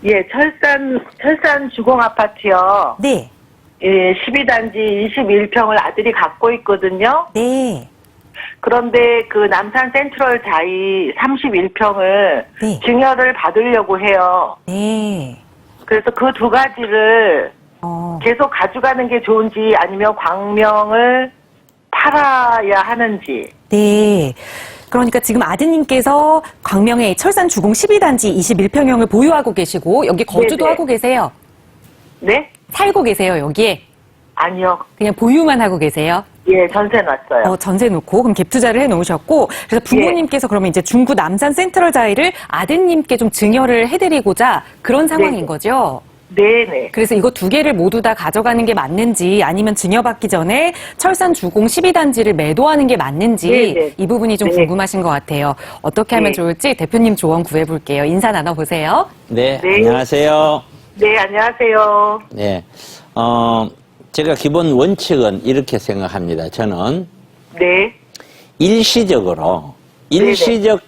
예, 철산 주공 아파트요. 네. 예, 12단지 21평을 아들이 갖고 있거든요. 네. 그런데 그 남산 센트럴 자이 31평을 네. 증여를 받으려고 해요. 네. 그래서 그 두 가지를 계속 가져가는 게 좋은지 아니면 광명을 팔아야 하는지. 네. 그러니까 지금 아드님께서 광명의 철산 주공 12단지 21평형을 보유하고 계시고 여기 거주도 네네. 하고 계세요. 네? 살고 계세요, 여기에? 아니요. 그냥 보유만 하고 계세요? 예, 전세 놨어요. 전세 놓고 그럼 갭 투자를 해 놓으셨고 그래서 부모님께서 그러면 이제 중구 남산 센트럴 자이를 아드님께 좀 증여를 해드리고자 그런 상황인 네네. 거죠? 네네. 그래서 이거 두 개를 모두 다 가져가는 게 맞는지 아니면 증여받기 전에 철산 주공 12단지를 매도하는 게 맞는지 네네. 이 부분이 좀 네. 궁금하신 것 같아요. 어떻게 하면 네. 좋을지 대표님 조언 구해볼게요. 인사 나눠보세요. 네, 네. 안녕하세요. 네, 안녕하세요. 네, 제가 기본 원칙은 이렇게 생각합니다. 저는 네. 일시적 1가구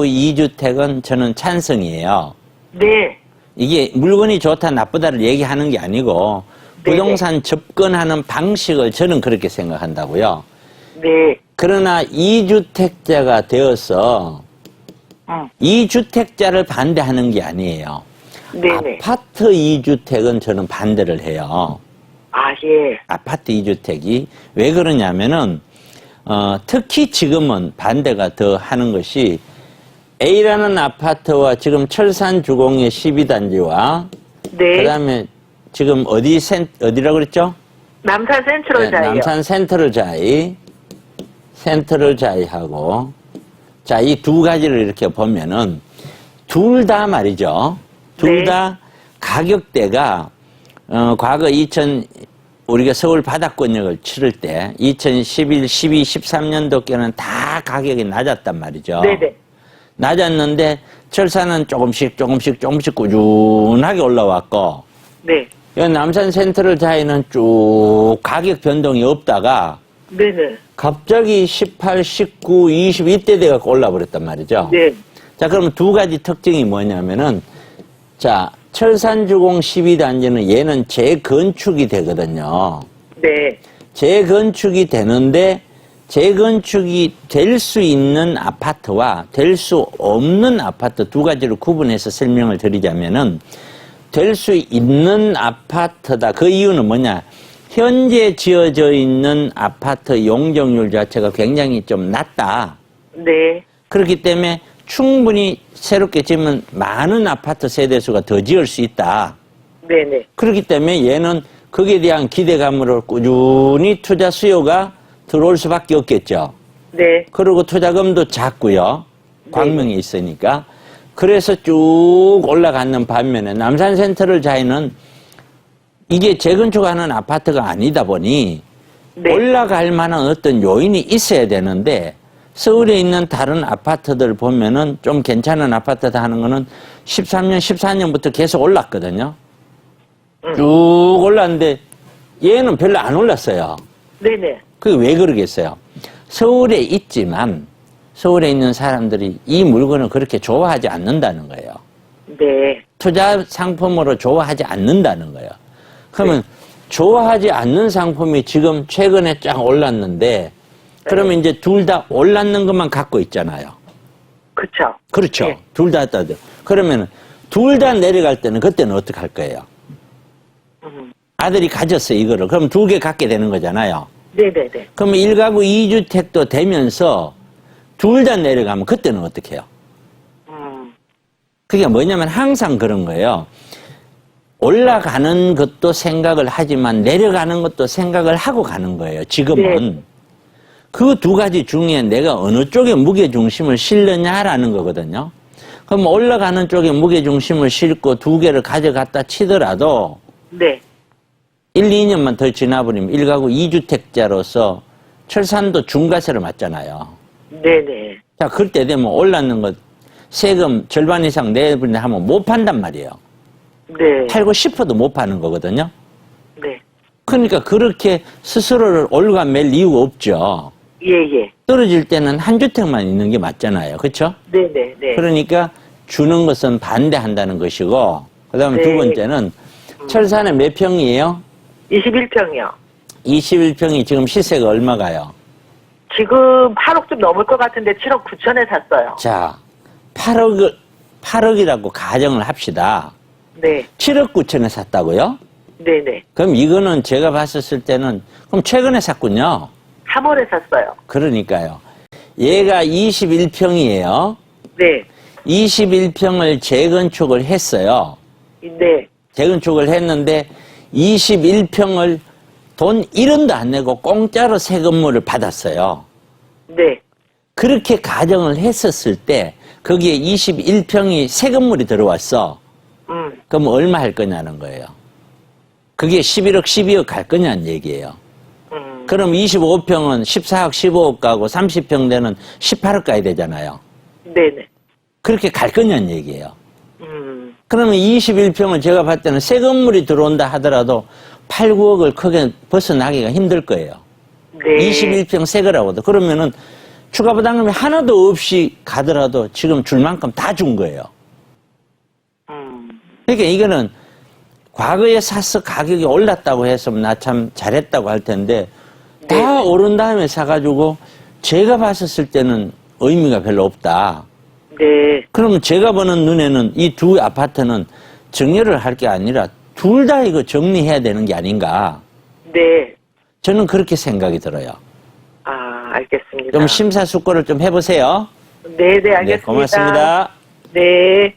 2주택은 저는 찬성이에요. 네. 이게 물건이 좋다 나쁘다를 얘기하는 게 아니고 네네. 부동산 접근하는 방식을 저는 그렇게 생각한다고요. 네. 그러나 2주택자가 되어서 2주택자를 반대하는 게 아니에요. 네네. 아파트 2주택은 저는 반대를 해요. 아, 예. 아파트 2주택이 왜 그러냐면은 특히 지금은 반대가 더 하는 것이 A라는 아파트와 지금 철산주공의 12단지와 네. 그다음에 지금 어디라고 그랬죠? 남산 센트럴 자이요. 남산 센트럴 자이하고 자, 이 두 가지를 이렇게 보면은 둘 다 말이죠. 둘 네. 다 가격대가 과거 우리가 서울 바닥권역을 치를 때 2011, 12, 13년도께는 다 가격이 낮았단 말이죠. 네네. 낮았는데 철산은 조금씩 꾸준하게 올라왔고 네. 이 남산 센트럴 자이는 쭉 가격 변동이 없다가 네네. 갑자기 18, 19, 20 이때 돼갖고 올라버렸단 말이죠. 네. 자, 그러면 두 가지 특징이 뭐냐면은 자, 철산주공 12단지는 얘는 재건축이 되거든요. 네. 재건축이 되는데 재건축이 될 수 있는 아파트와 될 수 없는 아파트 두 가지로 구분해서 설명을 드리자면은 될 수 있는 아파트다. 그 이유는 뭐냐? 현재 지어져 있는 아파트 용적률 자체가 굉장히 좀 낮다. 네. 그렇기 때문에 충분히 새롭게 지으면 많은 아파트 세대수가 더 지을 수 있다. 네네. 그렇기 때문에 얘는 거기에 대한 기대감으로 꾸준히 투자 수요가 들어올 수밖에 없겠죠. 네. 그리고 투자금도 작고요. 광명이 있으니까. 그래서 쭉 올라가는 반면에 남산 센트럴 자이는 이게 재건축하는 아파트가 아니다 보니 네. 올라갈 만한 어떤 요인이 있어야 되는데 서울에 있는 다른 아파트들 보면은 좀 괜찮은 아파트다 하는 거는 13년, 14년부터 계속 올랐거든요. 쭉 올랐는데 얘는 별로 안 올랐어요. 네네. 그게 왜 그러겠어요? 서울에 있지만 서울에 있는 사람들이 이 물건을 그렇게 좋아하지 않는다는 거예요. 네. 투자 상품으로 좋아하지 않는다는 거예요. 그러면 좋아하지 않는 상품이 지금 최근에 쫙 올랐는데 그러면 이제 둘 다 올랐는 것만 갖고 있잖아요. 그쵸. 그렇죠. 네. 둘 다 따져. 그러면 둘 다 내려갈 때는 그때는 어떻게 할 거예요? 아들이 가졌어 이거를. 그럼 두 개 갖게 되는 거잖아요. 네네네. 그러면 1가구 2주택도 되면서 둘 다 내려가면 그때는 어떻게 해요? 그게 뭐냐면 항상 그런 거예요. 올라가는 것도 생각을 하지만 내려가는 것도 생각을 하고 가는 거예요. 지금은. 네. 그 두 가지 중에 내가 어느 쪽에 무게중심을 실느냐라는 거거든요. 그럼 올라가는 쪽에 무게중심을 싣고 두 개를 가져갔다 치더라도 네. 1, 2년만 더 지나버리면 1가구 2주택자로서 철산도 중과세를 맞잖아요. 네네. 자, 그때 되면 올랐는 것 세금 절반 이상 내버리냐 하면 못 판단 말이에요. 네. 팔고 싶어도 못 파는 거거든요. 네. 그러니까 그렇게 스스로를 올가맬 이유가 없죠. 예예. 떨어질 때는 한 주택만 있는 게 맞잖아요. 그렇죠? 네네네. 그러니까 주는 것은 반대한다는 것이고 그다음에 네. 두 번째는 철산에 몇 평이에요? 21평이요. 21평이 지금 시세가 얼마가요? 지금 8억 좀 넘을 것 같은데 7억 9천에 샀어요. 자, 8억이라고 가정을 합시다. 네. 7억 9천에 샀다고요? 네네. 그럼 이거는 제가 봤었을 때는 그럼 최근에 샀군요. 3월에 샀어요. 그러니까요. 얘가 21평이에요. 네. 21평을 재건축을 했어요. 네. 재건축을 했는데 21평을 돈 1원도 안 내고 공짜로 새 건물을 받았어요. 네. 그렇게 가정을 했었을 때 거기에 21평이 새 건물이 들어왔어. 그럼 얼마 할 거냐는 거예요. 그게 11억, 12억 갈 거냐는 얘기예요. 그럼 25평은 14억, 15억 가고 30평 되는 18억 가야 되잖아요. 네네. 그렇게 갈 거냐는 얘기예요. 그러면 21평을 제가 봤을 때는 새 건물이 들어온다 하더라도 8, 9억을 크게 벗어나기가 힘들 거예요. 네. 21평 새 거라고도. 그러면은 추가 부담금이 하나도 없이 가더라도 지금 줄 만큼 다 준 거예요. 그러니까 이거는 과거에 사서 가격이 올랐다고 해서 나 참 잘했다고 할 텐데 다 네. 오른 다음에 사가지고 제가 봤었을 때는 의미가 별로 없다. 네. 그러면 제가 보는 눈에는 이 두 아파트는 정리를 할 게 아니라 둘 다 이거 정리해야 되는 게 아닌가. 네. 저는 그렇게 생각이 들어요. 아, 알겠습니다. 좀 심사숙고를 좀 해보세요. 네네, 알겠습니다. 네, 고맙습니다. 네.